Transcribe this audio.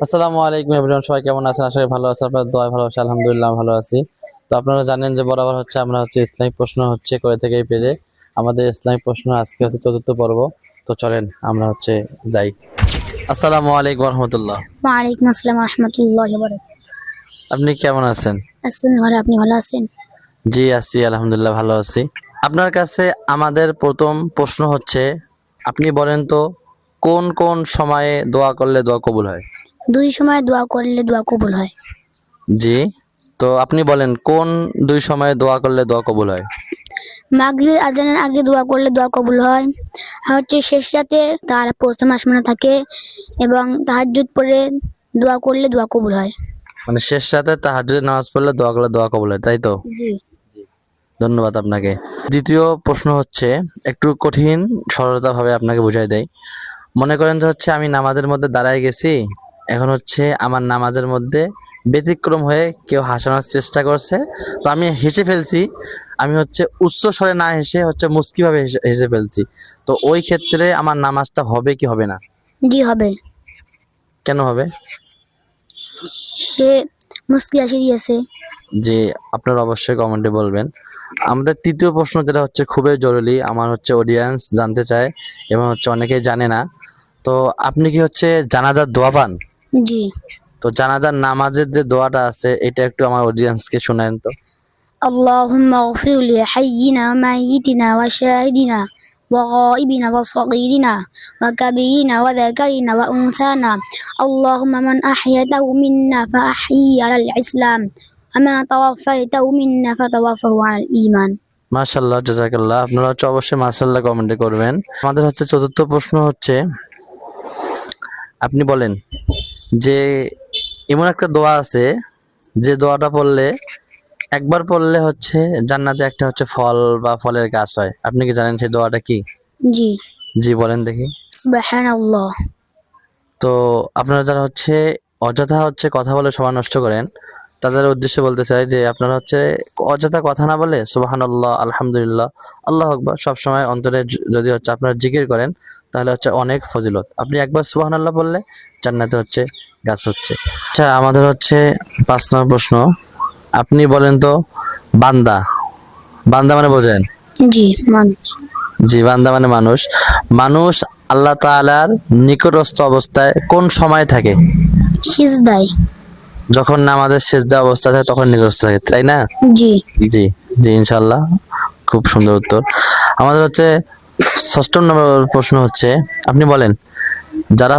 আসসালামু আলাইকুম এভরিওয়ান, সবাই কেমন আছেন? আশা করি ভালো আছেন। আপনাদের দোয়ায় ভালো আছি, আলহামদুলিল্লাহ ভালো আছি। তো আপনারা জানেন যে বরাবর আমরা ইসলামিক প্রশ্ন করে থেকে এই পেজে আমাদের ইসলামিক প্রশ্ন আজকে চতুর্থ পর্ব। তো চলেন আমরা যাই। আসসালামু আলাইকুম রহমতুল্লাহ। ওয়ালাইকুম আসসালাম রহমতুল্লাহ বারাকাতুহু। আপনি কেমন আছেন? আসসালাম ভালো, আপনি ভালো আছেন? জি আছি, আলহামদুলিল্লাহ ভালো আছি। আপনার কাছে আমাদের প্রথম প্রশ্ন আপনি বলেন তো, কোন কোন সময়ে দোয়া করলে দোয়া কবুল হয়? দুই সময় দোয়া করলে দোয়া কবুল হয়। জি, তো আপনি বলেন কোন দুই সময়ে দোয়া করলে দোয়া কবুল হয়? মাগরিব আজানের আগে দোয়া করলে দোয়া কবুল হয়, আর শেষ রাতে তার প্রথম আসমানে থাকে, এবং তাহাজ্জুদ পড়ে দোয়া করলে দোয়া কবুল হয়। মানে শেষ রাতে তাহাজ্জুদের নামাজ পড়লে দোয়া করলে দোয়া কবুল হয়, তাই তো? জি। ধন্যবাদ আপনাকে। দ্বিতীয় প্রশ্ন একটু কঠিন, সরলতা ভাবে আপনাকে বুঝাই দেই। মনে করেন যে আমি নামাজের মধ্যে দাঁড়ায় গেছি, এখন আমার নামাজের মধ্যে ব্যতিক্রম হয়ে কেউ হাসানোর চেষ্টা করছে, তো আমি হেসে ফেলছি। আমি উচ্চ স্বরে না হেসে মুস্কি ভাবে হেসে ফেলছি। তো ওই ক্ষেত্রে আমার নামাজটা হবে কি হবে না? জি হবে। কেন হবে? সে মুস্কি হাসি দিয়েছে। যে আপনারা অবশ্যই কমেন্টে বলবেন। আমাদের তৃতীয় প্রশ্ন যেটা খুবই জরুরি, আমার অডিয়েন্স জানতে চায় এবং অনেকেই জানে না। তো আপনি কি জানাজার দোয়া পান? জি। তো জানাজার নামাজের যে দোয়াটা আছে এটা একটু আমার অডিয়েন্সকে শোনায়েন তো। আল্লাহুম্মা গফির লি হাইয়িনা ওয়া মাইয়িতিনা ওয়া শাহিদিনা ওয়া গায়িবিনা ওয়া সগীরিনা ওয়া কাবীরিনা ওয়া যাকারিনা ওয়া উনসানা। আল্লাহুম্মা মান আহইয়াতাহু মিন্না ফাআহয়িহি আলাল ইসলাম ওয়া মা তাওয়াফায়তাহু মিন্না ফাতাওয়াফাহু আলাল ঈমান। মাশাআল্লাহ, জাযাকাল্লাহ। আপনারা অবশ্যই মাশাআল্লাহ কমেন্টে করবেন। আমাদের চতুর্থ প্রশ্ন আপনি বলেন যে এমন একটা দোয়া আছে যে দোয়াটা পড়লে একবার পড়লে জান্নাতে একটা ফল বা ফলের গাছ হয়। আপনি কি জানেন সেই দোয়াটা কি? জি। জি বলেন দেখি। সুবহানাল্লাহ। তো আপনারা যারা অযথা কথা বলে সময় নষ্ট করেন, তাদের উদ্দেশ্যে বলতে চাই যে আপনারা অযথা কথা না বলে সুবহানাল্লাহ, আলহামদুলিল্লাহ, আল্লাহু আকবার সবসময় অন্তরে যদি আপনারা জিকির করেন, তাহলে অনেক ফজিলত। আপনি একবার সুবহানাল্লাহ বললে জান্নাতে গাছ আচ্ছা, আমাদের 5 নম্বর প্রশ্ন। আপনি বলেন তো, বান্দা, বান্দা মানে বোঝেন? জি, মানুষ। জি, বান্দা মানে মানুষ। মানুষ আল্লাহ তাআলার নিকটস্থ অবস্থায় কোন সময় থাকে? সিজদায়। যখন নামাজের সিজদা অবস্থা থাকে তখন নিকটস্থ থাকে, তাই না? জি। জি, জি ইনশাআল্লাহ, খুব সুন্দর উত্তর। আমাদের 6ম নম্বর প্রশ্ন আপনি বলেন, যারা